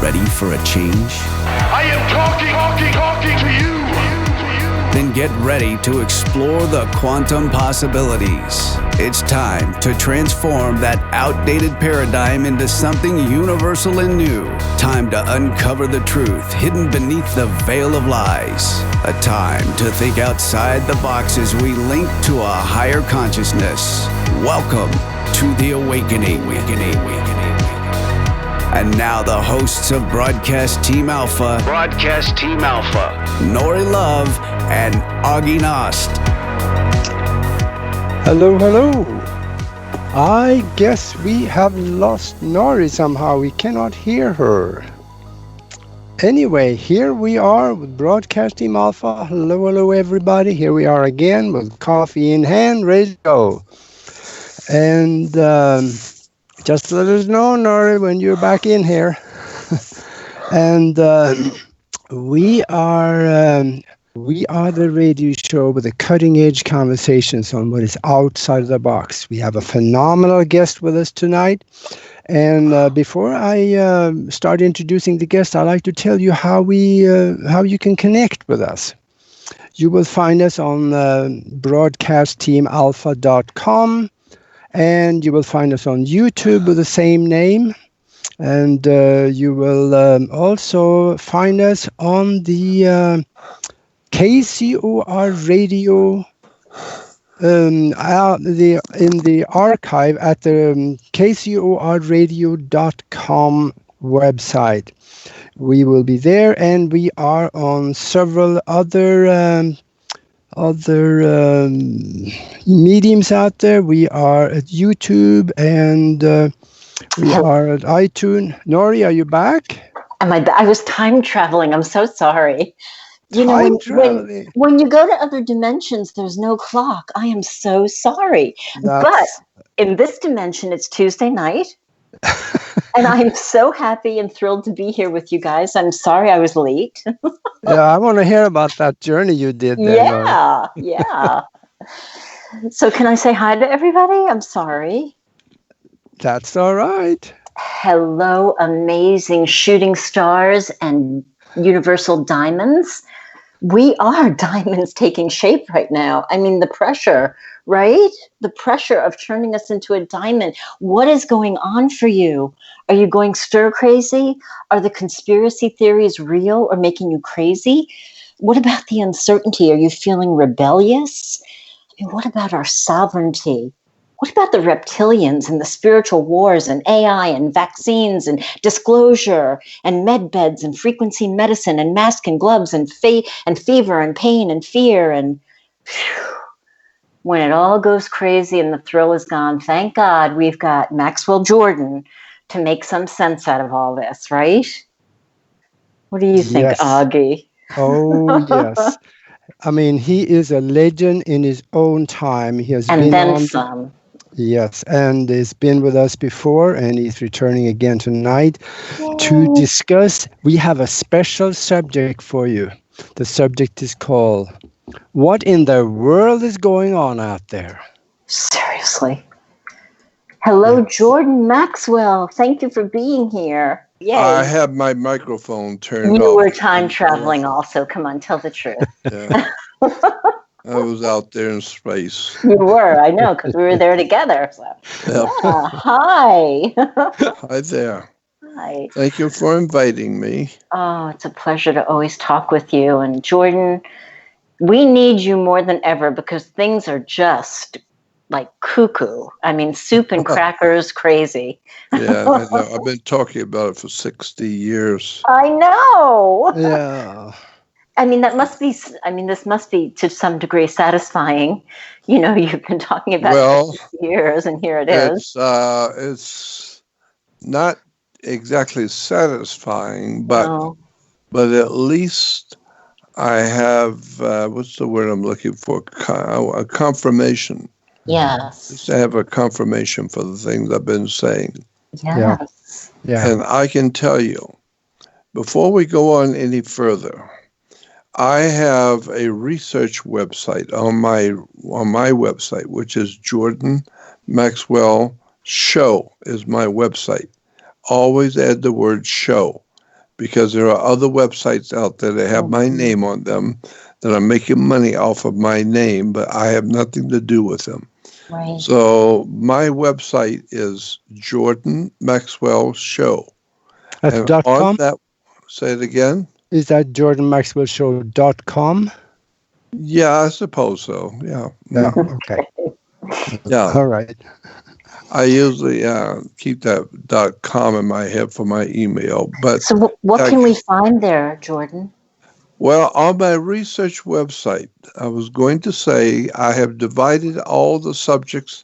Ready for a change? I am talking to you. Then get ready to explore the quantum possibilities. It's time to transform that outdated paradigm into something universal and new. Time to uncover the truth hidden beneath the veil of lies. A time to think outside the box as we link to a higher consciousness. Welcome to the awakening. And now the hosts of Broadcast Team Alpha, Nori Love and Augie Nost. Hello. I guess we have lost Nori somehow. We cannot hear her. Anyway, here we are with Broadcast Team Alpha. Hello, everybody. Here we are again with coffee in hand, ready to go. And just let us know, Nori, when you're back in here. And we are the radio show with the cutting-edge conversations on what is outside of the box. We have a phenomenal guest with us tonight. And before I start introducing the guest, I'd like to tell you how you can connect with us. You will find us on broadcastteamalpha.com. And you will find us on YouTube with the same name. And you will also find us on the KCOR radio in the archive at the kcorradio.com website. We will be there, and we are on several other mediums out there. We are at YouTube, and we are at iTunes. Nori, are you back? I was time traveling. I'm so sorry. Time traveling. When you go to other dimensions, there's no clock. I am so sorry. But in this dimension, it's Tuesday night. And I'm so happy and thrilled to be here with you guys. I'm sorry I was late. Yeah, I want to hear about that journey you did there. Yeah. So can I say hi to everybody? I'm sorry. That's all right. Hello, amazing shooting stars and universal diamonds. We are diamonds taking shape right now. I mean, the pressure, right? The pressure of turning us into a diamond. What is going on for you? Are you going stir crazy? Are the conspiracy theories real or making you crazy? What about the uncertainty? Are you feeling rebellious? I mean, what about our sovereignty? What about the reptilians and the spiritual wars and AI and vaccines and disclosure and med beds and frequency medicine and mask and gloves and fever and pain and fear and when it all goes crazy and the thrill is gone, thank God we've got Maxwell Jordan to make some sense out of all this, right? What do you think, Augie? Oh, yes. I mean, he is a legend in his own time. He has and been then on some. Yes, and he's been with us before, and he's returning again tonight to discuss. We have a special subject for you. The subject is called, What in the World is Going On Out There? Seriously. Hello, yes. Jordan Maxwell. Thank you for being here. Yay. I have my microphone turned off. You were time traveling also. Come on, tell the truth. Yeah. I was out there in space. You were, I know, because we were there together. So. Yep. Yeah, hi. Hi there. Hi. Thank you for inviting me. Oh, it's a pleasure to always talk with you. And Jordan, we need you more than ever because things are just like cuckoo. I mean, soup and crackers crazy. Yeah, I know. I've been talking about it for 60 years. I know. Yeah. I mean, this must be to some degree satisfying. You know, you've been talking about it for years, and here it is. It's not exactly satisfying, but at least I have, what's the word I'm looking for? A confirmation. Yes. Just to have a confirmation for the things I've been saying. Yes. Yeah. And I can tell you, before we go on any further, I have a research website on my website, which is Jordan Maxwell Show is my website. Always add the word show. because there are other websites out there that have my name on them that are making money off of my name, but I have nothing to do with them. Right. So my website is Jordan Maxwell Show. That's And dot on .com? that, say it again? Is that jordanmaxwellshow.com? Yeah, I suppose so. Yeah. Yeah, okay. Yeah. All right. I usually keep that .com in my head for my email. But So what can we find there, Jordan? well, on my research website, I was going to say I have divided all the subjects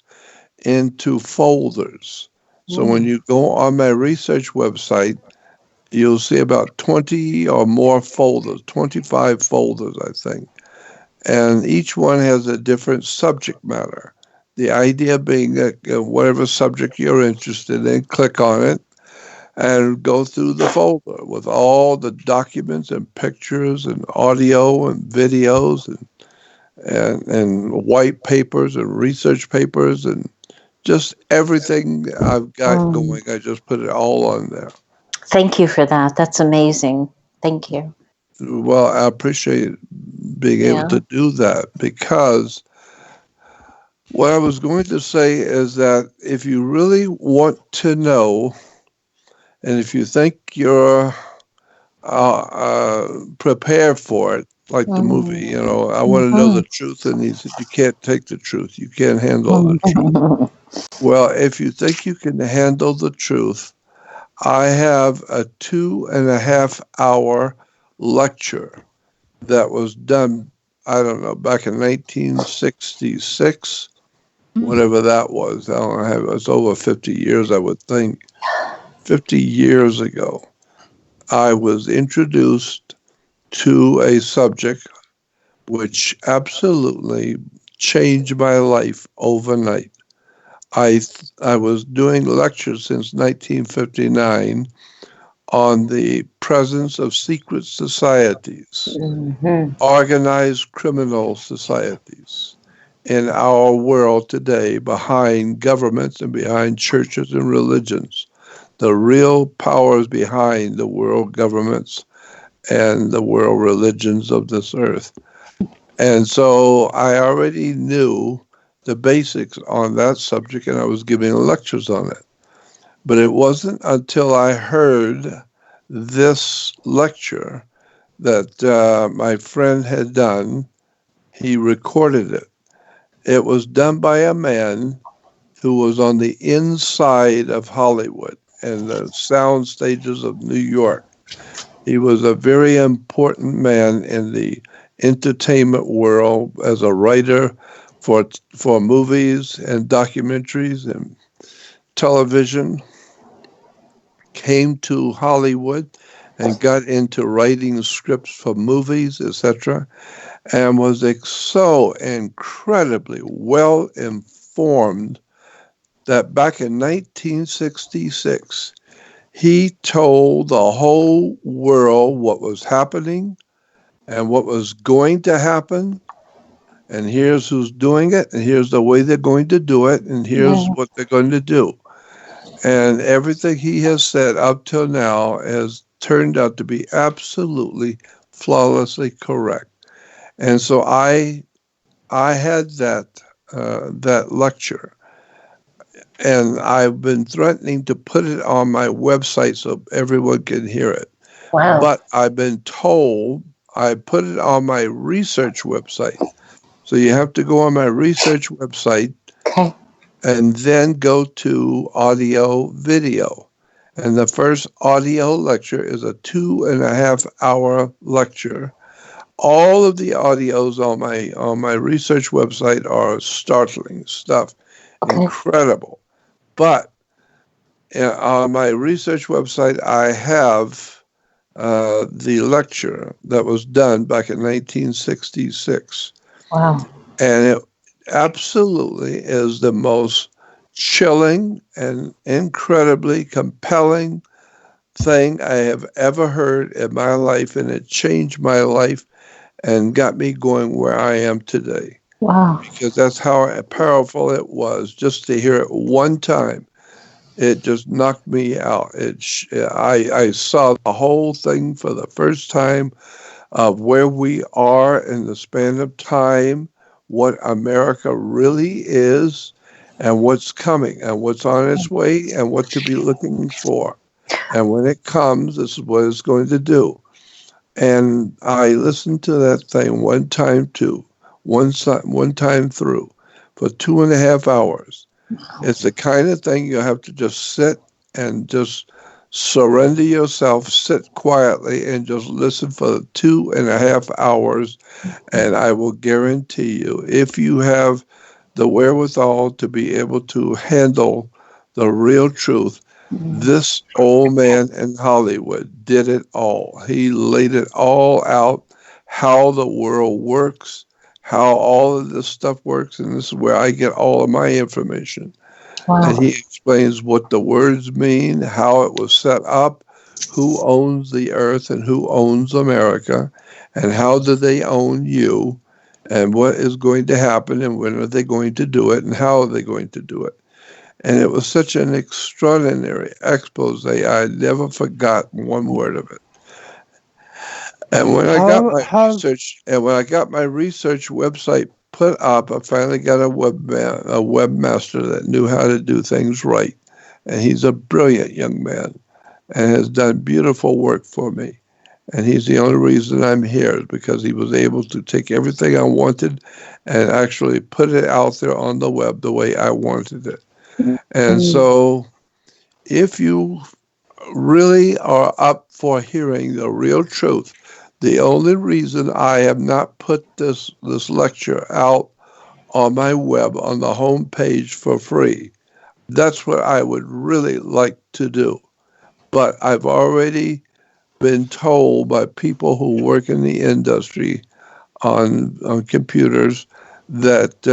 into folders. So when you go on my research website, you'll see about 20 or more folders, 25 folders, I think. And each one has a different subject matter. The idea being that whatever subject you're interested in, click on it and go through the folder with all the documents and pictures and audio and videos and white papers and research papers and just everything I've got going. I just put it all on there. Thank you for that. That's amazing. Thank you. Well, I appreciate being able to do that, because what I was going to say is that if you really want to know, and if you think you're prepared for it, like the movie, I want to know the truth, and he said, you can't take the truth. You can't handle the truth. Well, if you think you can handle the truth, I have a 2.5 hour lecture that was done, I don't know, back in 1966, whatever that was. I don't know, it's over 50 years, I would think. 50 years ago, I was introduced to a subject which absolutely changed my life overnight. I was doing lectures since 1959 on the presence of secret societies, organized criminal societies in our world today, behind governments and behind churches and religions. The real powers behind the world governments and the world religions of this earth. And so I already knew the basics on that subject, and I was giving lectures on it. But it wasn't until I heard this lecture that my friend had done. He recorded it. It was done by a man who was on the inside of Hollywood and the sound stages of New York. He was a very important man in the entertainment world as a writer for movies and documentaries and television. Came to Hollywood and got into writing scripts for movies, etc., and was so incredibly well informed that back in 1966, he told the whole world what was happening and what was going to happen. And here's who's doing it, and here's the way they're going to do it, and here's what they're going to do. And everything he has said up till now has turned out to be absolutely flawlessly correct. And so I had that lecture, and I've been threatening to put it on my website so everyone can hear it. Wow. But I've been told I put it on my research website. So you have to go on my research website and then go to audio video. And the first audio lecture is a 2.5 hour lecture. All of the audios on my research website are startling stuff, incredible. But on my research website, I have the lecture that was done back in 1966. Wow. And it absolutely is the most chilling and incredibly compelling thing I have ever heard in my life, and it changed my life and got me going where I am today. Wow. Because that's how powerful it was, just to hear it one time. It just knocked me out. I saw the whole thing for the first time of where we are in the span of time, what America really is, and what's coming, and what's on its way, and what to be looking for. And when it comes, this is what it's going to do. And I listened to that thing one time through, for 2.5 hours. It's the kind of thing you have to just sit and just surrender yourself, sit quietly, and just listen for 2.5 hours. And I will guarantee you, if you have the wherewithal to be able to handle the real truth, this old man in Hollywood did it all. He laid it all out, how the world works, how all of this stuff works, and this is where I get all of my information. Wow. And he explains what the words mean, how it was set up, who owns the earth and who owns America, and how do they own you, and what is going to happen, and when are they going to do it, and how are they going to do it. And it was such an extraordinary expose. I never forgot one word of it. And when I got my research website put up, I finally got a webmaster that knew how to do things right. And he's a brilliant young man and has done beautiful work for me. And he's the only reason I'm here, is because he was able to take everything I wanted and actually put it out there on the web the way I wanted it. And so if you really are up for hearing the real truth, the only reason I have not put this lecture out on my web, on the home page for free, that's what I would really like to do. But I've already been told by people who work in the industry on computers that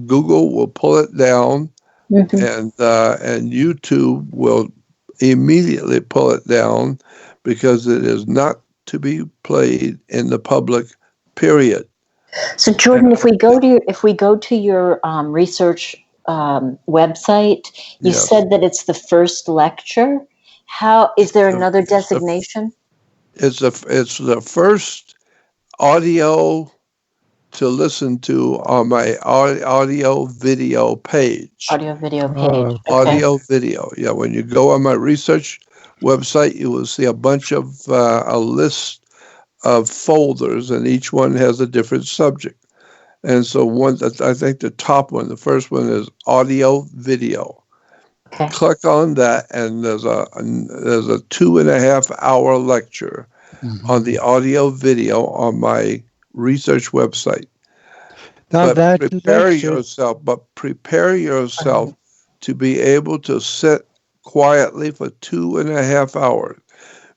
Google will pull it down, and YouTube will immediately pull it down because it is not to be played in the public, period. So Jordan, if we go to your research website, you said that it's the first lecture. How is there another designation? It's the first audio to listen to on my audio video page. Audio video page. Okay. Audio video. Yeah, when you go on my research website, you will see a bunch of a list of folders, and each one has a different subject. And so I think the top one, the first one, is audio video. Okay. Click on that, and there's a 2.5 hour lecture on the audio video on my research website. Now but prepare yourself to be able to sit quietly for 2.5 hours,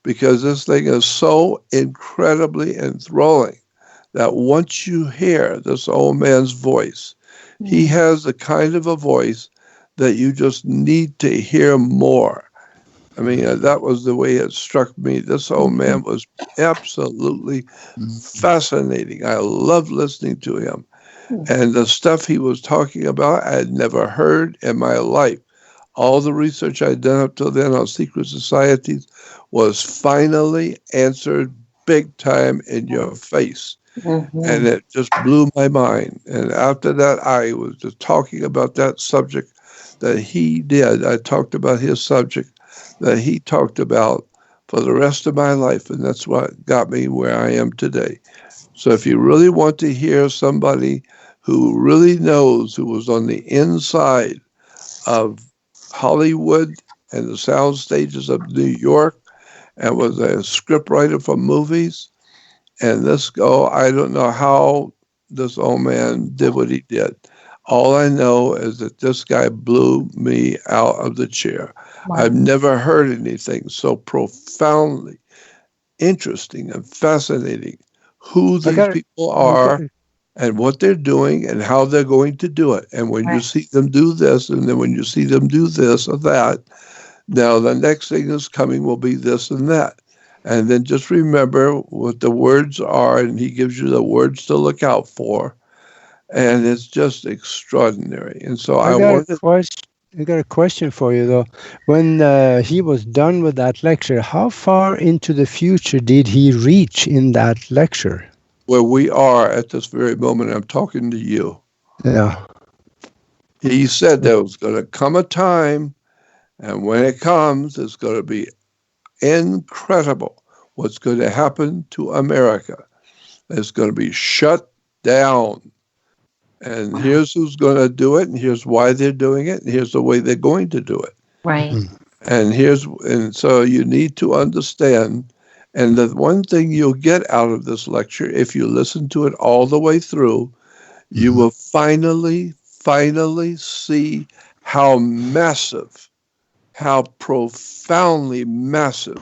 because this thing is so incredibly enthralling that once you hear this old man's voice, he has the kind of a voice that you just need to hear more. I mean, that was the way it struck me. This old man was absolutely fascinating. I loved listening to him. And the stuff he was talking about, I had never heard in my life. All the research I'd done up till then on secret societies was finally answered big time in your face. And it just blew my mind. And after that, I was just talking about that subject that he did. I talked about his subject that he talked about for the rest of my life. And that's what got me where I am today. So if you really want to hear somebody who really knows, who was on the inside of Hollywood and the sound stages of New York and was a scriptwriter for movies, and I don't know how this old man did what he did. All I know is that this guy blew me out of the chair. Wow. I've never heard anything so profoundly interesting and fascinating. Who these people are and what they're doing and how they're going to do it. And when you see them do this, and then when you see them do this or that, now the next thing that's coming will be this and that. And then just remember what the words are, and he gives you the words to look out for. And it's just extraordinary. And so I got a question I got a question for you though. When he was done with that lecture, how far into the future did he reach in that lecture? Where we are at this very moment, I'm talking to you. Yeah. He said there was going to come a time, and when it comes, it's going to be incredible what's going to happen to America. It's going to be shut down. And here's who's going to do it, and here's why they're doing it, and here's the way they're going to do it. Right. And so you need to understand. And the one thing you'll get out of this lecture, if you listen to it all the way through, you will finally see how massive, how profoundly massive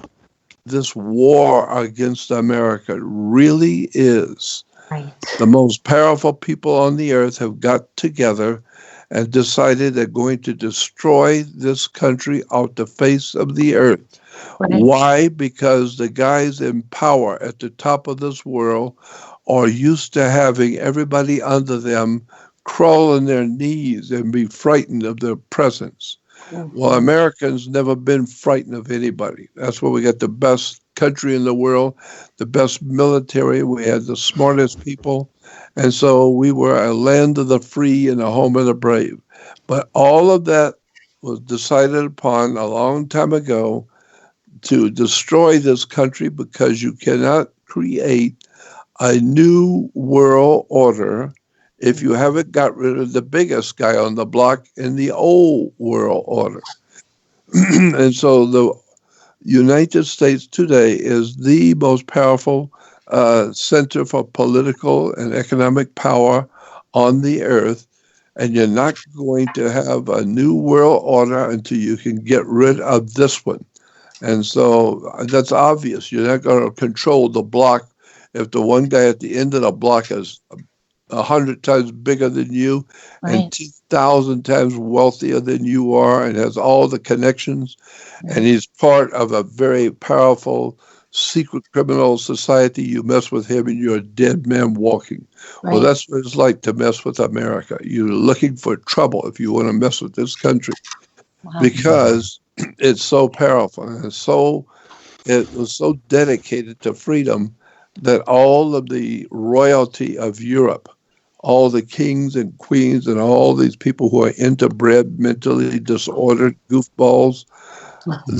this war against America really is. Right. The most powerful people on the earth have got together and decided they're going to destroy this country off the face of the earth. Right. Why? Because the guys in power at the top of this world are used to having everybody under them crawl on their knees and be frightened of their presence. Well, Americans never been frightened of anybody. That's why we got the best country in the world, the best military. We had the smartest people. And so we were a land of the free and a home of the brave. But all of that was decided upon a long time ago to destroy this country, because you cannot create a new world order if you haven't got rid of the biggest guy on the block in the old world order. And so the United States today is the most powerful center for political and economic power on the earth. And you're not going to have a new world order until you can get rid of this one. And so that's obvious. You're not going to control the block if the one guy at the end of the block is 100 times bigger than you, Right. and 2,000 times wealthier than you are, and has all the connections, and he's part of a very powerful secret criminal society. You mess with him and you're a dead man walking. Right. Well, that's what it's like to mess with America. You're looking for trouble if you want to mess with this country, Wow. because it's so powerful, and it was so dedicated to freedom that all of the royalty of Europe, all the kings and queens and all these people who are interbred, mentally disordered goofballs,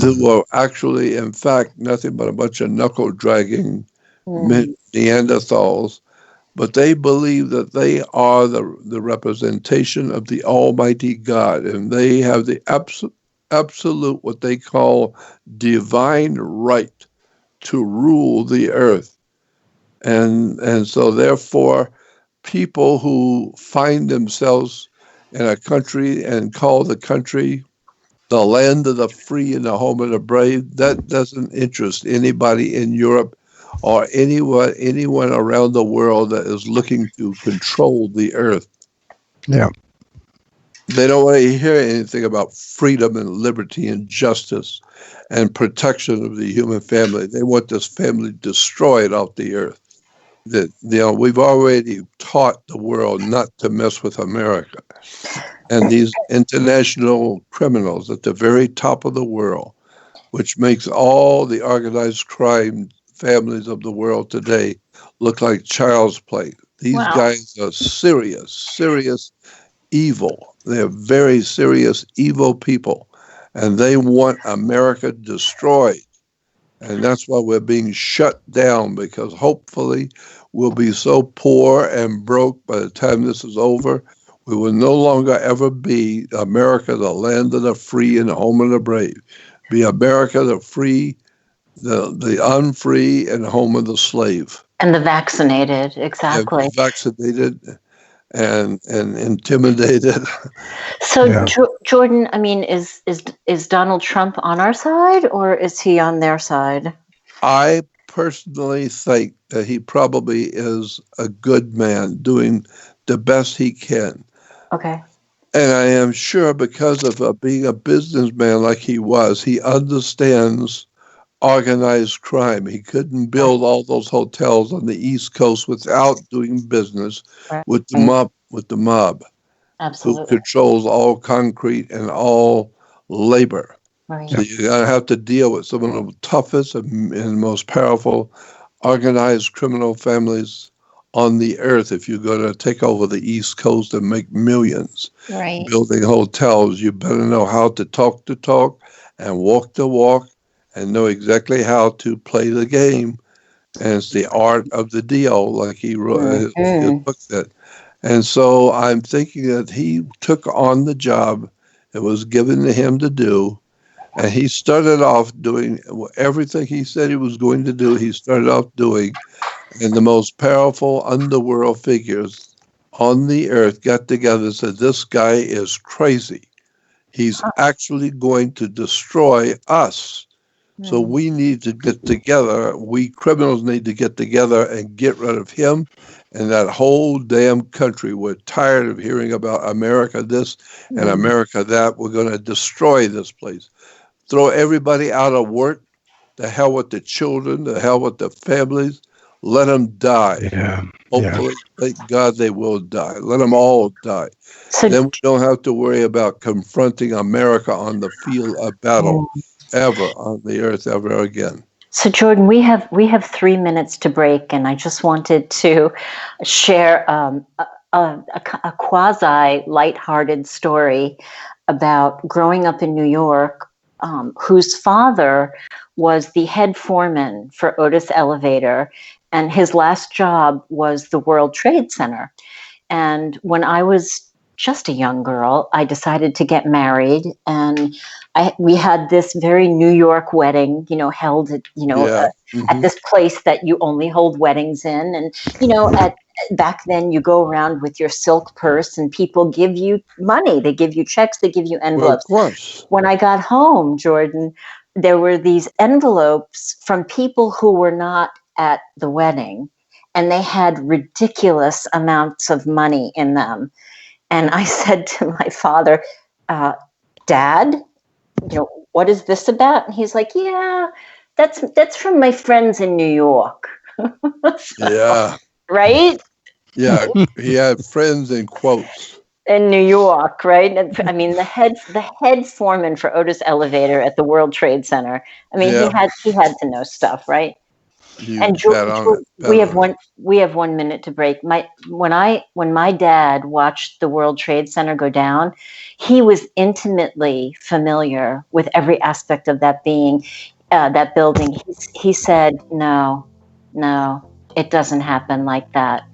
who are actually, in fact, nothing but a bunch of knuckle-dragging Neanderthals, but they believe that they are the representation of the Almighty God, and they have the absolute, what they call divine right to rule the earth. And so therefore, people who find themselves in a country and call the country the land of the free and the home of the brave, that doesn't interest anybody in Europe or anyone around the world that is looking to control the earth. Yeah. They don't want to hear anything about freedom and liberty and justice and protection of the human family. They want this family destroyed off the earth. That, we've already taught the world not to mess with America. And these international criminals at the very top of the world, which makes all the organized crime families of the world today look like child's play. These guys are serious evil. They're very serious, evil people. And they want America destroyed. And that's why we're being shut down, because hopefully we'll be so poor and broke by the time this is over, we will no longer ever be America, the land of the free and the home of the brave. Be America, the free, the unfree, and home of the slave. And the vaccinated, exactly. Vaccinated and intimidated. So, Yeah. Jordan, I mean, is Donald Trump on our side, or is he on their side? I personally think that he probably is a good man doing the best he can. Okay. And I am sure because of being a businessman like he was, he understands organized crime. He couldn't build all those hotels on the East Coast without doing business with the mob. Absolutely. controls all concrete and all labor. Right. So you're going to have to deal with some of the toughest and most powerful organized criminal families on the earth if you're going to take over the East Coast and make millions. Right. Building hotels, you better know how to talk and walk the walk and know exactly how to play the game. And it's the art of the deal, like he wrote his book said. And so I'm thinking that he took on the job that was given to him to do. And he started off doing everything he said he was going to do. He started off doing, and the most powerful underworld figures on the earth got together and said, this guy is crazy. He's actually going to destroy us. So we need to get together. We criminals need to get together and get rid of him and that whole damn country. We're tired of hearing about America this and America that. We're going to destroy this place. Throw everybody out of work. The hell with the children. The hell with the families. Let them die. Hopefully, thank God they will die. Let them all die. So then we don't have to worry about confronting America on the field of battle ever on the earth ever again. So Jordan, we have 3 minutes to break, and I just wanted to share a quasi lighthearted story about growing up in New York, whose father was the head foreman for Otis Elevator, and his last job was the World Trade Center. And when I was just a young girl, I decided to get married, and we had this very New York wedding, held at, at this place that you only hold weddings in. And, back then you go around with your silk purse and people give you money. They give you checks, they give you envelopes. Well, of course. When I got home, Jordan, there were these envelopes from people who were not at the wedding, and they had ridiculous amounts of money in them. And I said to my father, Dad, what is this about? And he's like, yeah, that's from my friends in New York. Yeah. Right? Yeah, he had friends in quotes. In New York, right? I mean, the head foreman for Otis Elevator at the World Trade Center. I mean, he had to know stuff, right? And George, we have 1 minute to break. When my dad watched the World Trade Center go down, he was intimately familiar with every aspect of that building. He said, no, it doesn't happen like that.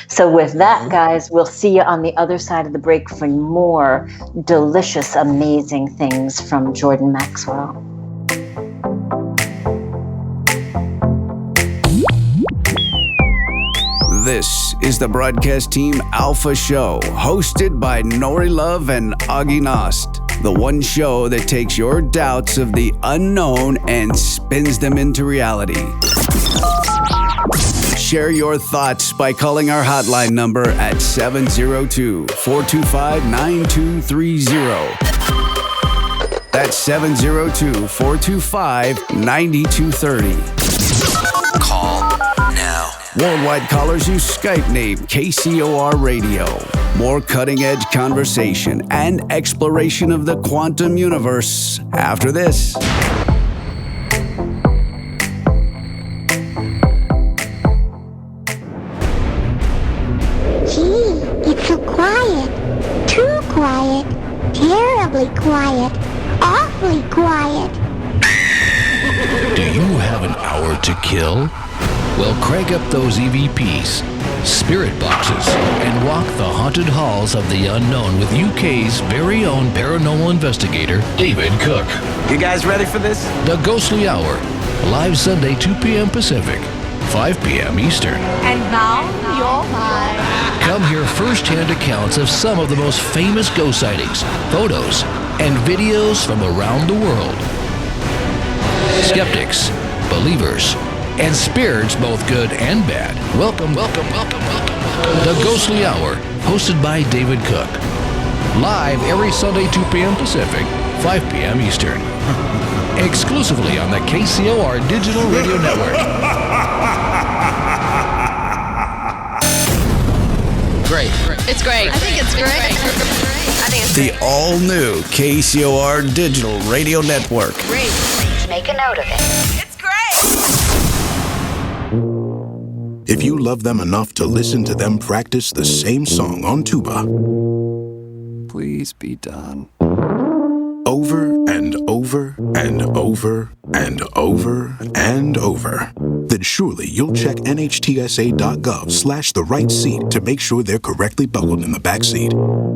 So with that, guys, we'll see you on the other side of the break for more delicious, amazing things from Jordan Maxwell. This is the Broadcast Team Alpha Show, hosted by Nori Love and Augie Nost. The one show that takes your doubts of the unknown and spins them into reality. Share your thoughts by calling our hotline number at 702-425-9230. That's 702-425-9230. Call now. Worldwide callers use Skype name KCOR Radio. More cutting-edge conversation and exploration of the quantum universe after this. Gee, it's so quiet. Too quiet. Terribly quiet. Awfully quiet. Do you have an hour to kill? Well, crank up those EVPs, spirit boxes, and walk the haunted halls of the unknown with UK's very own paranormal investigator, David Cook. You guys ready for this? The Ghostly Hour, live Sunday, 2 p.m. Pacific, 5 p.m. Eastern. And now, your time. Come hear first-hand accounts of some of the most famous ghost sightings, photos, and videos from around the world. Skeptics, believers, and spirits both good and bad. Welcome. The Ghostly Hour, hosted by David Cook. Live every Sunday, 2 p.m. Pacific, 5 p.m. Eastern. Exclusively on the KCOR Digital Radio Network. great. It's great. I think it's great. I think it's The all-new KCOR Digital Radio Network. great. Make a note of it. It's great. If you love them enough to listen to them practice the same song on tuba, Please be done. over and over and over and over and over, then surely you'll check nhtsa.gov/the right seat to make sure they're correctly buckled in the back seat.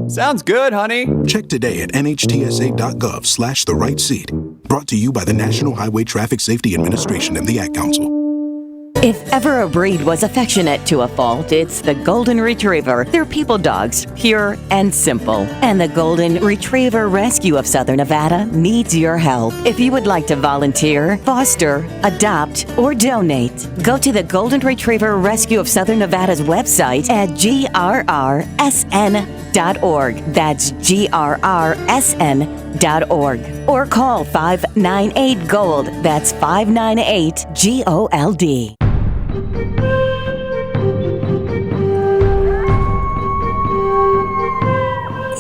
Sounds good, honey. Check today at nhtsa.gov/the right seat. Brought to you by the National Highway Traffic Safety Administration and the Ad Council. If ever a breed was affectionate to a fault, it's the Golden Retriever. They're people dogs, pure and simple. And the Golden Retriever Rescue of Southern Nevada needs your help. If you would like to volunteer, foster, adopt, or donate, go to the Golden Retriever Rescue of Southern Nevada's website at grrsn.org. That's grrsn.org. Or call 598-GOLD. That's 598-GOLD.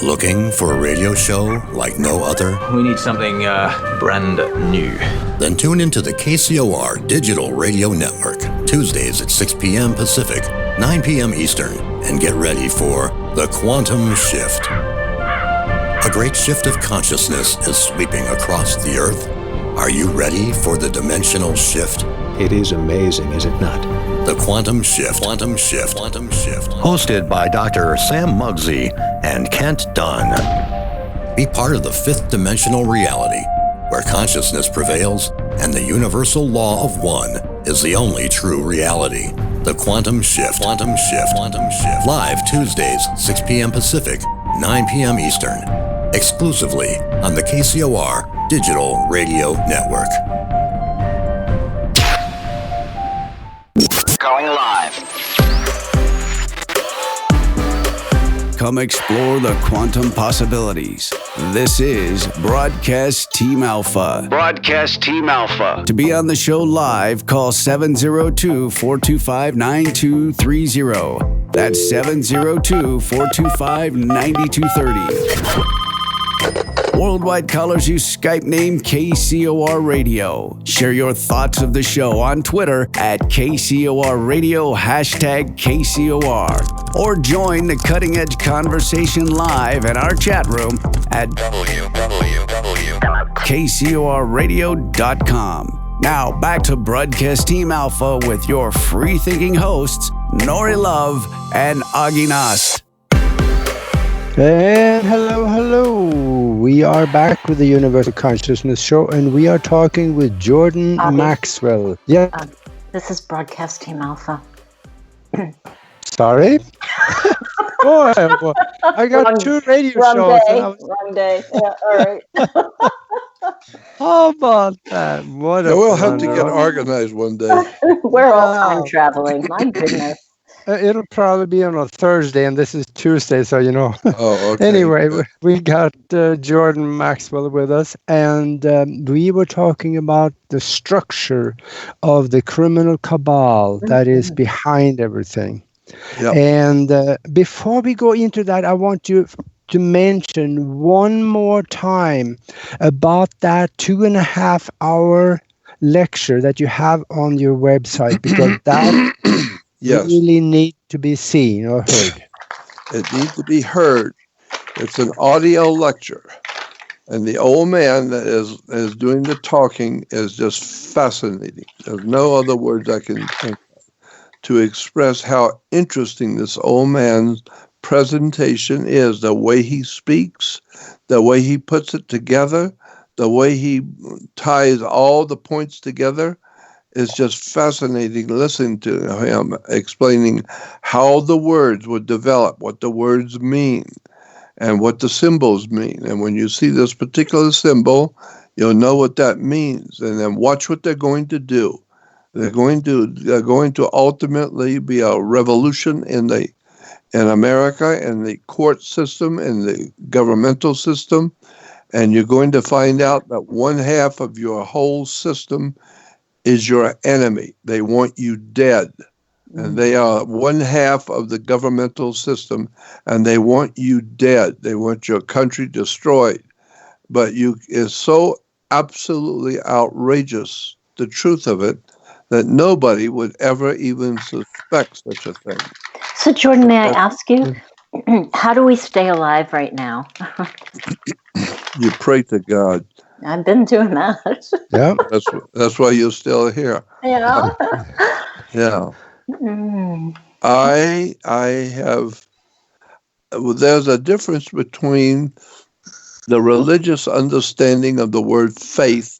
Looking for a radio show like no other? We need something brand new. Then tune into the KCOR Digital Radio Network, Tuesdays at 6 p.m. Pacific, 9 p.m. Eastern, and get ready for The Quantum Shift. A great shift of consciousness is sweeping across the Earth. Are you ready for the dimensional shift? It is amazing, is it not? The Quantum Shift. Quantum Shift. Quantum Shift. Hosted by Dr. Sam Muggsy and Kent Dunn. Be part of the fifth dimensional reality, where consciousness prevails and the universal law of one is the only true reality. The Quantum Shift. Quantum Shift. Quantum Shift. Live Tuesdays, 6 p.m. Pacific, 9 p.m. Eastern. Exclusively on the KCOR Digital Radio Network. Going live. Come explore the quantum possibilities. This is Broadcast Team Alpha. Broadcast Team Alpha. To be on the show live, call 702-425-9230. That's 702-425-9230. Worldwide callers use Skype name KCOR Radio. Share your thoughts of the show on Twitter at KCOR Radio, #KCOR. Or join the cutting edge conversation live in our chat room at KCORradio.com. Now back to Broadcast Team Alpha with your free thinking hosts, Nori Love and Augie Nast. And hello. We are back with the Universal Consciousness Show, and we are talking with Jordan Maxwell. Yeah. This is Broadcast Team Alpha. Sorry? Boy, I got two radio shows. Wrong day. Yeah, all right. How about that? We'll have to get organized one day. We're all time traveling. My goodness. It'll probably be on a Thursday, and this is Tuesday, so you know. Oh, okay. Anyway, we got Jordan Maxwell with us, and we were talking about the structure of the criminal cabal that is behind everything. Yep. And before we go into that, I want you to mention one more time about that 2.5 hour lecture that you have on your website, because that really need to be seen or heard. It needs to be heard. It's an audio lecture. And the old man that is doing the talking is just fascinating. There's no other words I can think of to express how interesting this old man's presentation is. The way he speaks, the way he puts it together, the way he ties all the points together. It's just fascinating listening to him explaining how the words would develop, what the words mean, and what the symbols mean. And when you see this particular symbol, you'll know what that means. And then watch what they're going to do. They're going to ultimately be a revolution in America, in the court system, in the governmental system. And you're going to find out that one half of your whole system is your enemy. They want you dead. And they are one half of the governmental system, and they want you dead. They want your country destroyed. But it's so absolutely outrageous, the truth of it, that nobody would ever even suspect such a thing. So, Jordan, may I ask you, how do we stay alive right now? You pray to God. I've been doing that. Yeah. That's why you're still here. Yeah. Yeah. Mm. I have. There's a difference between the religious understanding of the word faith,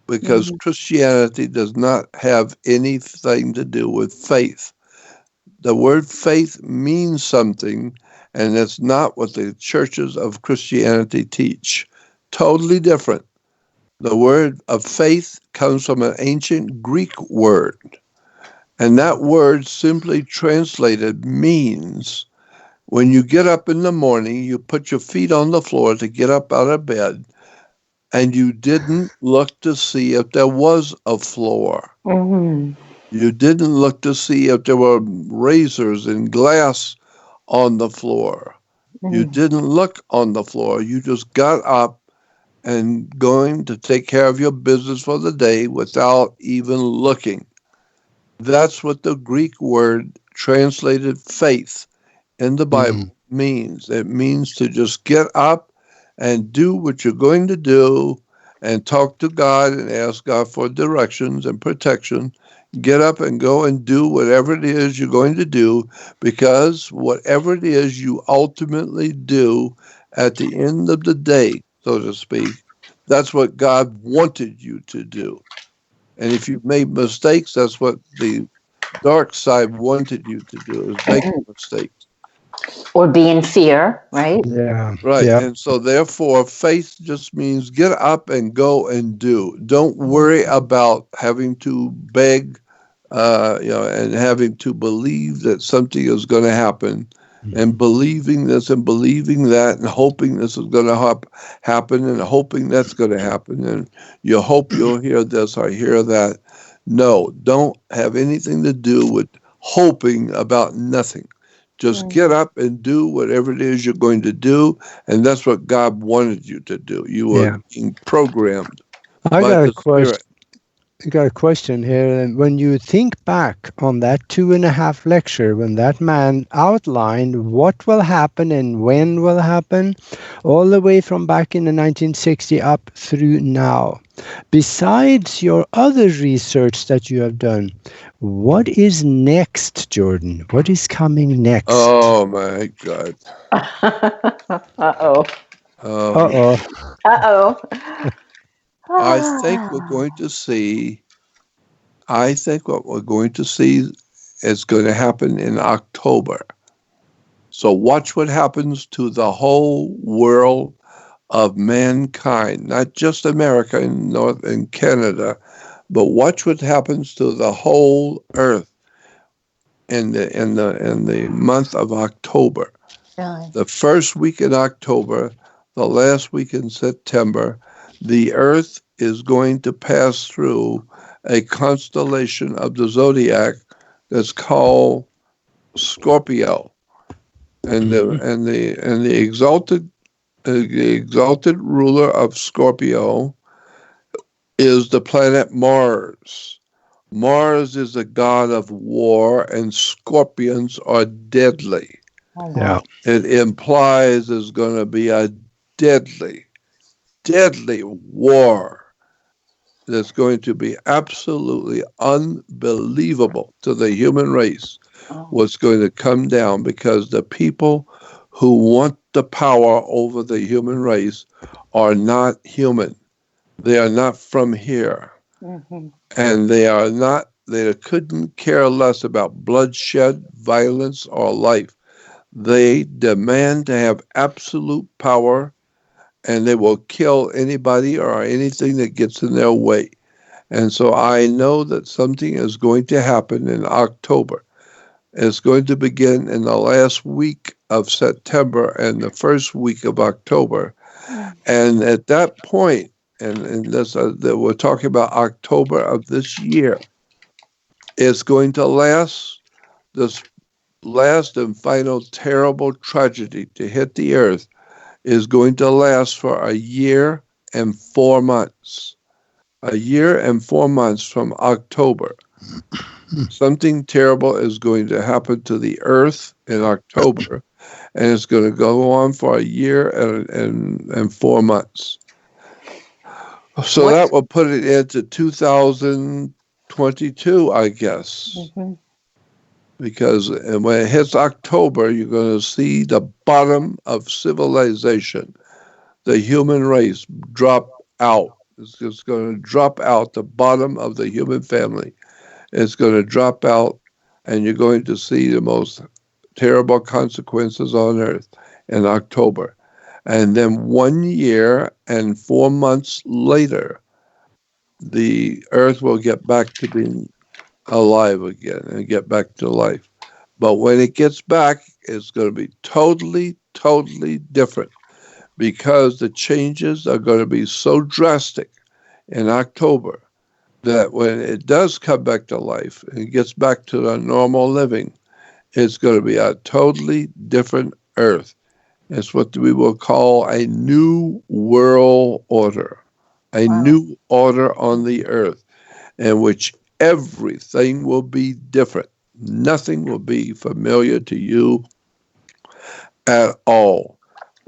because Christianity does not have anything to do with faith. The word faith means something, and that's not what the churches of Christianity teach. Totally different. The word of faith comes from an ancient Greek word, and that word simply translated means when you get up in the morning, you put your feet on the floor to get up out of bed, and you didn't look to see if there was a floor. Mm-hmm. You didn't look to see if there were razors and glass on the floor. You didn't look on the floor. You just got up and going to take care of your business for the day without even looking. That's what the Greek word translated faith in the Bible means. It means to just get up and do what you're going to do and talk to God and ask God for directions and protection. Get up and go and do whatever it is you're going to do, because whatever it is you ultimately do at the end of the day, so to speak, that's what God wanted you to do. And if you've made mistakes, that's what the dark side wanted you to do, is make mistakes. Or be in fear, right? Yeah. Right. Yeah. And so therefore, faith just means get up and go and do. Don't worry about having to beg, and having to believe that something is going to happen, and believing this and believing that, and hoping this is going to happen, and hoping that's going to happen. And you hope you'll hear this or hear that. No, don't have anything to do with hoping about nothing. Just get up and do whatever it is you're going to do, and that's what God wanted you to do. You were being programmed by the Spirit. I got a question here. And when you think back on that 2.5 lecture, when that man outlined what will happen and when will happen, all the way from back in the 1960 up through now, besides your other research that you have done, what is next, Jordan? What is coming next? Oh my God. Uh-oh. Uh-oh. I think what we're going to see is going to happen in October. So watch what happens to the whole world of mankind, not just America and North and Canada, but watch what happens to the whole earth in the month of October. Really? The first week in October, the last week in September, the earth is going to pass through a constellation of the zodiac that's called Scorpio, and the exalted ruler of Scorpio is the planet Mars. Mars is a god of war, and scorpions are deadly. Yeah. It implies there's going to be a deadly war that's going to be absolutely unbelievable to the human race. What's going to come down, because the people who want the power over the human race are not human. They are not from here. And they couldn't care less about bloodshed, violence, or life. They demand to have absolute power, and they will kill anybody or anything that gets in their way. And so I know that something is going to happen in October. It's going to begin in the last week of September and the first week of October. And at that point, and this, we're talking about October of this year, it's going to last this last and final terrible tragedy to hit the earth is going to last for a year and 4 months. A year and 4 months from October. Something terrible is going to happen to the earth in October, and it's going to go on for a year and 4 months. So that will put it into 2022, I guess. Mm-hmm. Because when it hits October, you're going to see the bottom of civilization, the human race, drop out. It's going to drop out the bottom of the human family. It's going to drop out, and you're going to see the most terrible consequences on earth in October. And then 1 year and 4 months later, the earth will get back to being alive again and get back to life. But when it gets back, it's going to be totally, totally different, because the changes are going to be so drastic in October that when it does come back to life and it gets back to the normal living, it's going to be a totally different earth. It's what we will call a new world order, a new order on the earth, in which everything will be different. Nothing will be familiar to you at all.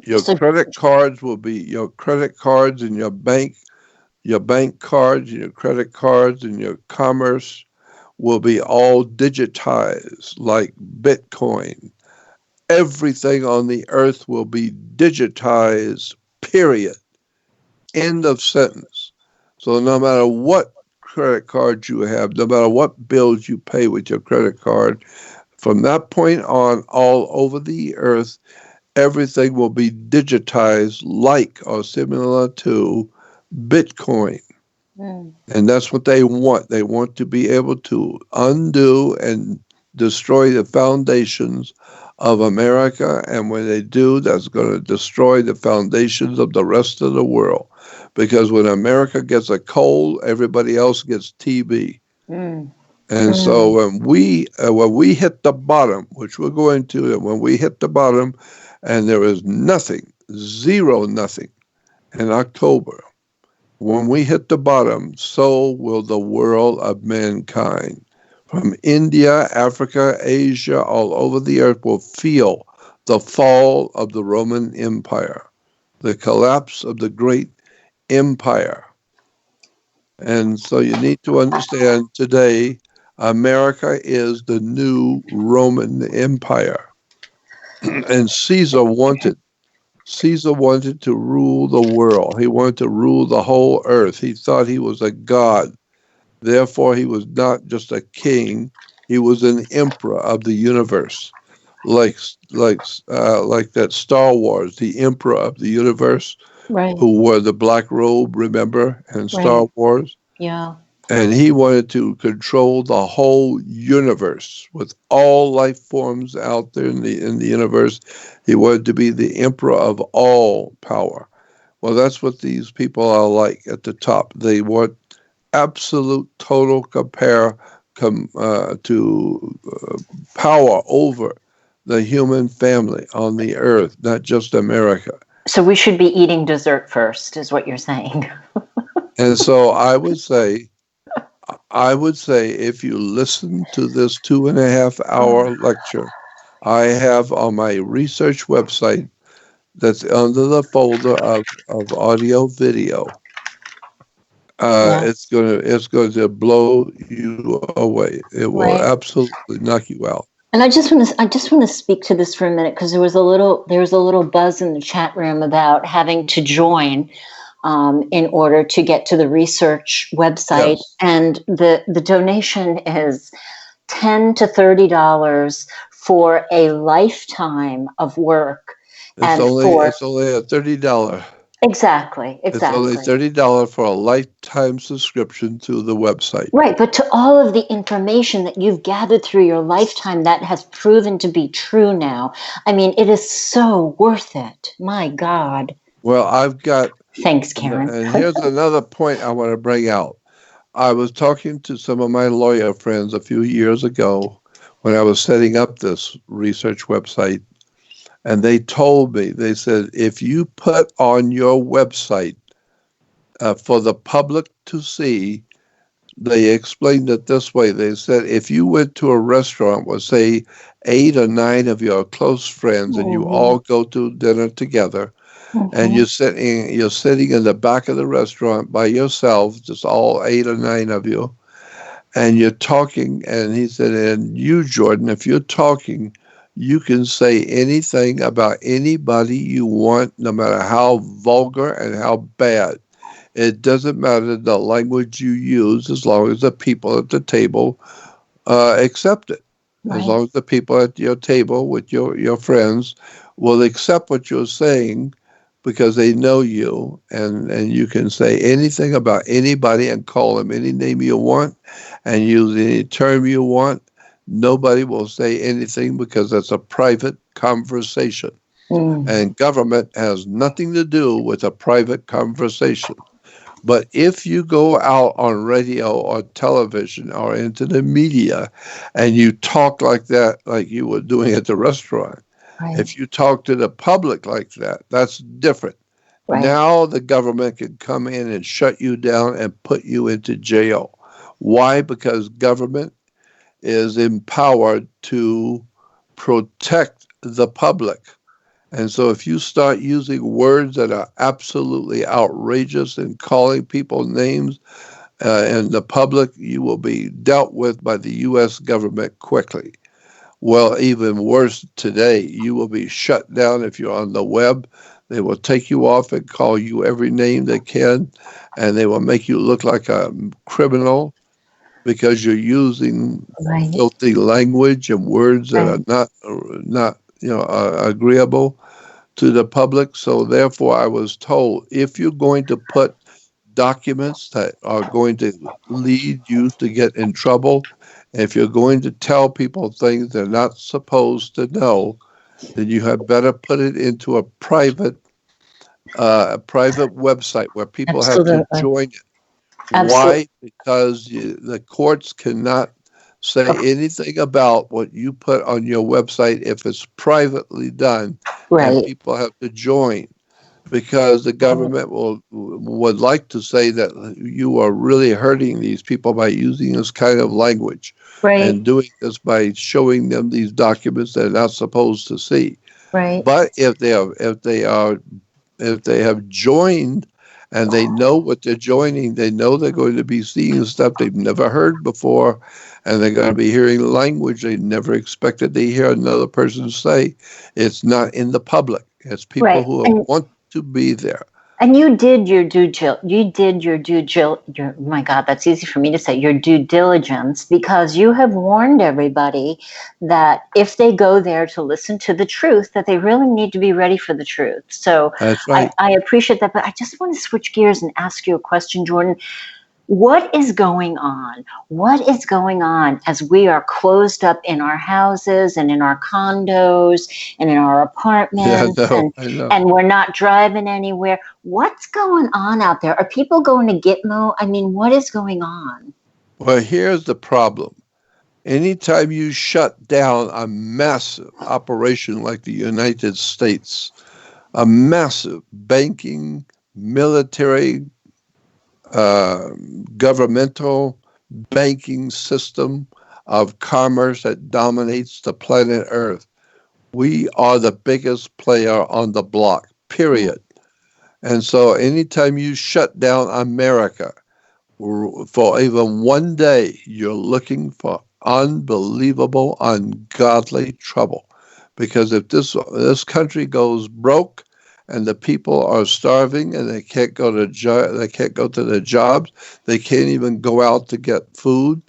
Your credit cards will be your credit cards, and your bank cards and your credit cards and your commerce will be all digitized like Bitcoin. Everything on the earth will be digitized, period. End of sentence. So no matter what credit cards you have, no matter what bills you pay with your credit card, from that point on, all over the earth, everything will be digitized like or similar to Bitcoin. And that's what they want. They want to be able to undo and destroy the foundations of America. And when they do, that's going to destroy the foundations of the rest of the world. Because when America gets a cold, everybody else gets TB. And so when we hit the bottom, which we're going to, and when we hit the bottom, and there is nothing, zero nothing in October, when we hit the bottom, so will the world of mankind. From India, Africa, Asia, all over the earth will feel the fall of the Roman Empire, the collapse of the great empire. And so you need to understand today, America is the new Roman Empire. And Caesar wanted to rule the world. He wanted to rule the whole earth. He thought he was a god. Therefore, he was not just a king. He was an emperor of the universe. Like that Star Wars, the emperor of the universe, who wore the black robe, remember, in Star Wars? Yeah. And he wanted to control the whole universe with all life forms out there in the universe. He wanted to be the emperor of all power. Well, that's what these people are like at the top. They want absolute, total power over the human family on the earth, not just America. So we should be eating dessert first, is what you're saying. And so I would say, if you listen to this 2.5 hour lecture, I have on my research website that's under the folder of audio video. It's going to blow you away. It will absolutely knock you out. And I just want to speak to this for a minute, because there was a little buzz in the chat room about having to join in order to get to the research website. Yes. And the donation is $10 to $30 for a lifetime of work. It's only a $30. Exactly. It's only $30 for a lifetime subscription to the website. Right, but to all of the information that you've gathered through your lifetime that has proven to be true now, I mean, it is so worth it. My God. Well, I've got... Thanks, Karen. And here's another point I want to bring out. I was talking to some of my lawyer friends a few years ago when I was setting up this research website, and they told me, they said, if you put on your website for the public to see, they explained it this way. They said, if you went to a restaurant with, say, 8 or 9 of your close friends, and you all go to dinner together, and you're sitting in the back of the restaurant by yourself, just all 8 or 9 of you, and you're talking, and he said, and you, Jordan, if you're talking, you can say anything about anybody you want, no matter how vulgar and how bad. It doesn't matter the language you use, as long as the people at the table accept it. Right. As long as the people at your table with your friends will accept what you're saying, because they know you, and you can say anything about anybody and call them any name you want and use any term you want. Nobody will say anything, because it's a private conversation. And government has nothing to do with a private conversation. But if you go out on radio or television or into the media and you talk like that, like you were doing at the restaurant, right. If you talk to the public like that, that's different. Right. Now the government can come in and shut you down and put you into jail. Why? Because government is empowered to protect the public. And so if you start using words that are absolutely outrageous and calling people names in the public, you will be dealt with by the U.S. government quickly. Well, even worse today, you will be shut down if you're on the web. They will take you off and call you every name they can, and they will make you look like a criminal because you're using filthy language and words that are not agreeable to the public. So therefore, I was told, if you're going to put documents that are going to lead you to get in trouble, if you're going to tell people things they're not supposed to know, then you had better put it into a private website where people have to join it. Why? Because the courts cannot say anything about what you put on your website if it's privately done, and people have to join, because the government would like to say that you are really hurting these people by using this kind of language and doing this by showing them these documents they're not supposed to see. Right. But if they have joined, and they know what they're joining, they know they're going to be seeing stuff they've never heard before, and they're going to be hearing language they never expected to hear another person say. It's not in the public. It's people who want to be there. And you did your my God, that's easy for me to say, your due diligence, because you have warned everybody that if they go there to listen to the truth, that they really need to be ready for the truth. So that's right. I appreciate that, but I just want to switch gears and ask you a question, Jordan. What is going on? What is going on as we are closed up in our houses and in our condos and in our apartments, and we're not driving anywhere? What's going on out there? Are people going to Gitmo? I mean, what is going on? Well, here's the problem. Anytime you shut down a massive operation like the United States, a massive banking, military, governmental banking system of commerce that dominates the planet Earth, we are the biggest player on the block, period. And so anytime you shut down America for even one day, you're looking for unbelievable, ungodly trouble. Because if this country goes broke, and the people are starving, and they can't go to their jobs. They can't even go out to get food,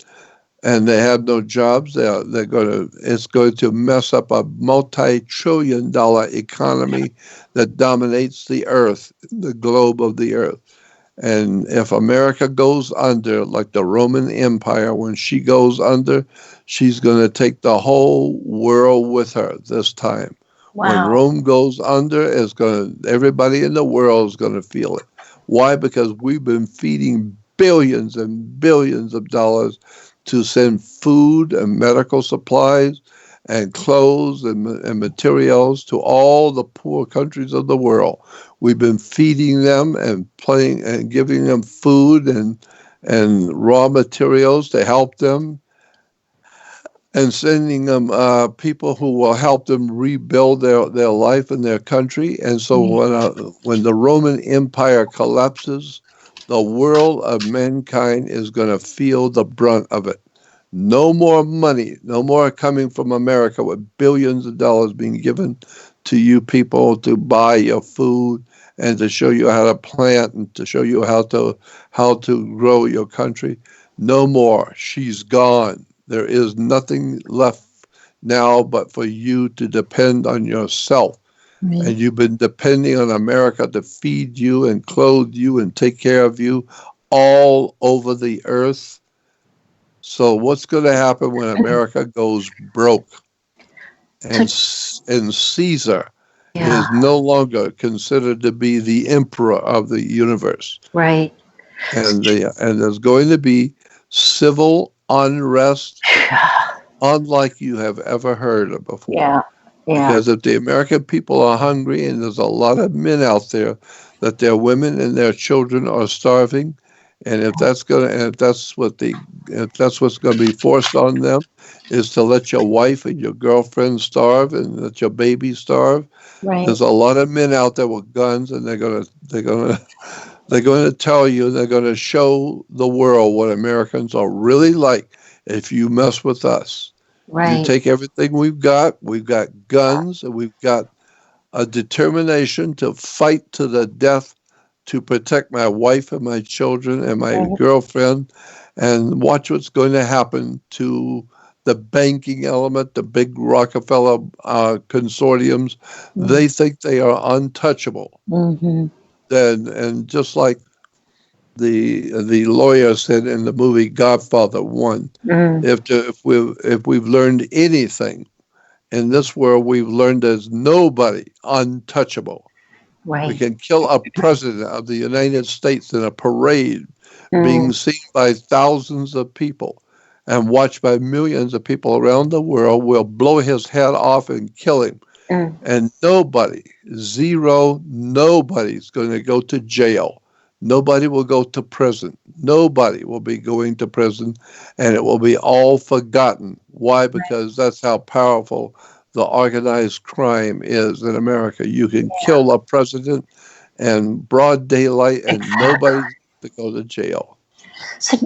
and they have no jobs. It's going to mess up a multi-trillion-dollar economy that dominates the earth, the globe of the earth. And if America goes under, like the Roman Empire, when she goes under, she's going to take the whole world with her this time. Wow. When Rome goes under, everybody in the world is going to feel it. Why? Because we've been feeding billions and billions of dollars to send food and medical supplies and clothes and materials to all the poor countries of the world. We've been feeding them and playing and giving them food and raw materials to help them, and sending them people who will help them rebuild their life and their country. And so when the Roman Empire collapses, the world of mankind is going to feel the brunt of it. No more money, no more coming from America with billions of dollars being given to you people to buy your food and to show you how to plant and to show you how to grow your country. No more. She's gone. There is nothing left now but for you to depend on yourself. Right. And you've been depending on America to feed you and clothe you and take care of you all over the earth. So what's going to happen when America goes broke and Caesar is no longer considered to be the emperor of the universe? Right. And there's going to be civil unrest unlike you have ever heard of before. Yeah. Because if the American people are hungry, and there's a lot of men out there that their women and their children are starving, and if that's what's going to be forced on them, is to let your wife and your girlfriend starve and let your baby starve. Right. There's a lot of men out there with guns, and they're going to tell you, they're going to show the world what Americans are really like if you mess with us. Right. You take everything we've got guns, and we've got a determination to fight to the death to protect my wife and my children and my girlfriend, and watch what's going to happen to the banking element, the big Rockefeller consortiums. Mm-hmm. They think they are untouchable. Mm-hmm. And just like the lawyer said in the movie Godfather 1, if we've learned anything in this world, we've learned there's nobody untouchable. Right. We can kill a president of the United States in a parade being seen by thousands of people and watched by millions of people around the world. We'll blow his head off and kill him. And nobody's going to go to jail. Nobody will go to prison. Nobody will be going to prison, and it will be all forgotten. Why? Because that's how powerful the organized crime is in America. You can kill a president in broad daylight, and nobody to go to jail. So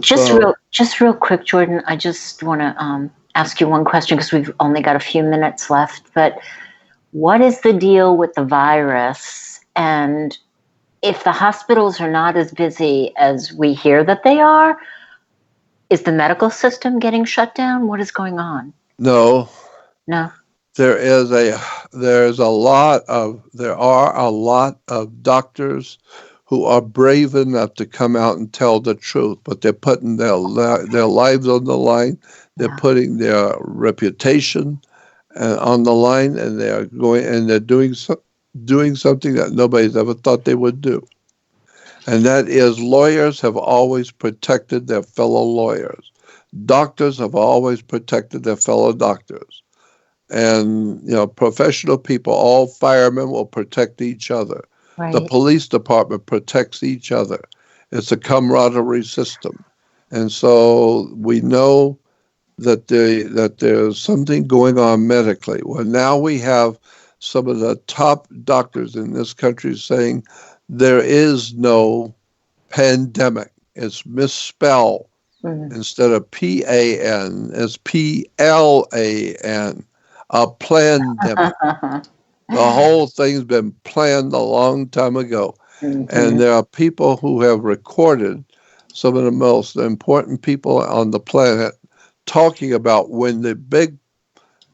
just real quick, Jordan, I just want to ask you one question because we've only got a few minutes left. But what is the deal with the virus? And if the hospitals are not as busy as we hear that they are, is the medical system getting shut down? What is going on? No. There are a lot of doctors who are brave enough to come out and tell the truth, but they're putting their lives on the line. They're putting their reputation on the line, and they're doing something that nobody's ever thought they would do. And that is, lawyers have always protected their fellow lawyers. Doctors have always protected their fellow doctors. And, professional people, all firemen will protect each other. Right. The police department protects each other. It's a camaraderie system. And so we know that there's something going on medically. Well, now we have some of the top doctors in this country saying there is no pandemic. It's misspelled. Instead of P-A-N, it's P-L-A-N, a plandemic. The whole thing's been planned a long time ago. And there are people who have recorded some of the most important people on the planet talking about when the big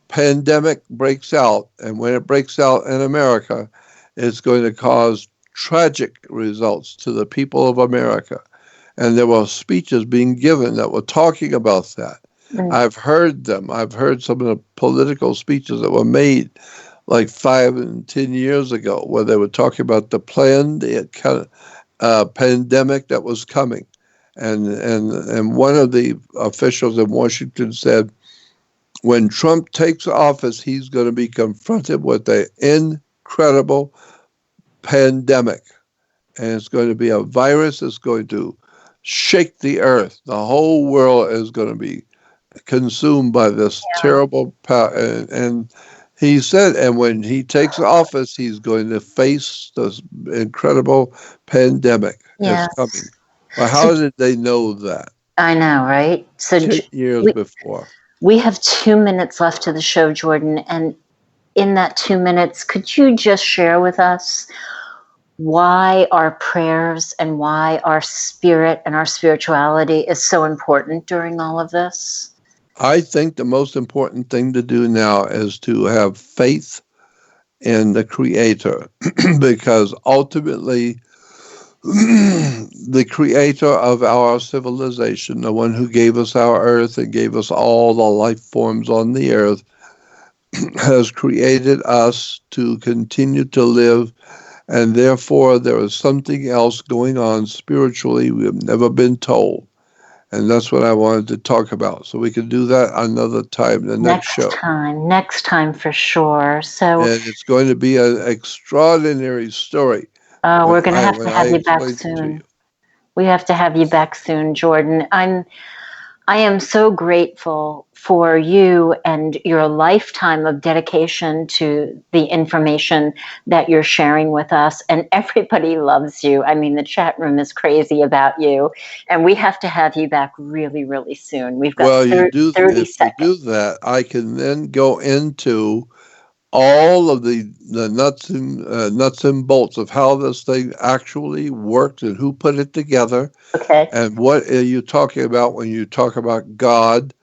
pandemic breaks out, and when it breaks out in America, it's going to cause tragic results to the people of America. And there were speeches being given that were talking about that. I've heard them. I've heard some of the political speeches that were made like 5 and 10 years ago, where they were talking about the planned pandemic that was coming. And one of the officials in Washington said, when Trump takes office, he's going to be confronted with an incredible pandemic. And it's going to be a virus that's going to shake the earth. The whole world is going to be consumed by this terrible power. And he said, and when he takes office, he's going to face this incredible pandemic that's coming. Well, how did they know that? I know, right? So 10 years before. We have 2 minutes left to the show, Jordan. And in that 2 minutes, could you just share with us why our prayers and why our spirit and our spirituality is so important during all of this? I think the most important thing to do now is to have faith in the Creator, because ultimately the Creator of our civilization, the one who gave us our earth and gave us all the life forms on the earth, has created us to continue to live, and therefore there is something else going on spiritually we have never been told. And that's what I wanted to talk about. So we can do that another time, the next show. Next time for sure. So, and it's going to be an extraordinary story. We're going to have you back soon. We have to have you back soon, Jordan. I am so grateful for you and your lifetime of dedication to the information that you're sharing with us. And everybody loves you. I mean, the chat room is crazy about you. And we have to have you back really, really soon. We've got 30 seconds. If you do that, I can then go into all of the nuts and bolts of how this thing actually worked and who put it together. Okay. And what are you talking about when you talk about God?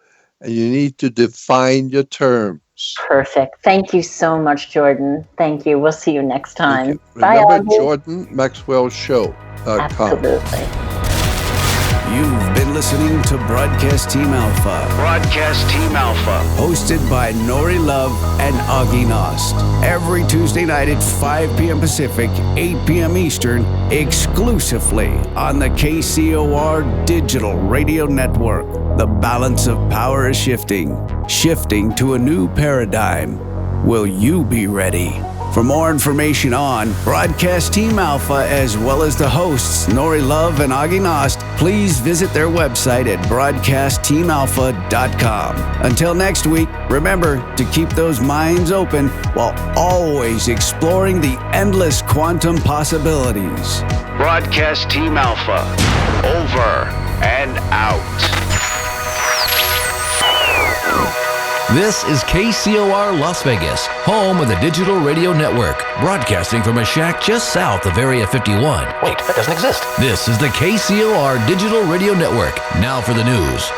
And you need to define your terms. Perfect. Thank you so much, Jordan. Thank you. We'll see you next time. Remember, Jordan Maxwell Show. Absolutely. You've been listening to Broadcast Team Alpha. Broadcast Team Alpha. Hosted by Nori Love and Augie Nost. Every Tuesday night at 5 p.m. Pacific, 8 p.m. Eastern, exclusively on the KCOR Digital Radio Network. The balance of power is shifting to a new paradigm. Will you be ready? For more information on Broadcast Team Alpha, as well as the hosts, Nori Love and Augie Nost, please visit their website at broadcastteamalpha.com. Until next week, remember to keep those minds open while always exploring the endless quantum possibilities. Broadcast Team Alpha. Over and out. This is KCOR Las Vegas, home of the Digital Radio Network, broadcasting from a shack just south of Area 51. Wait, that doesn't exist. This is the KCOR Digital Radio Network. Now for the news.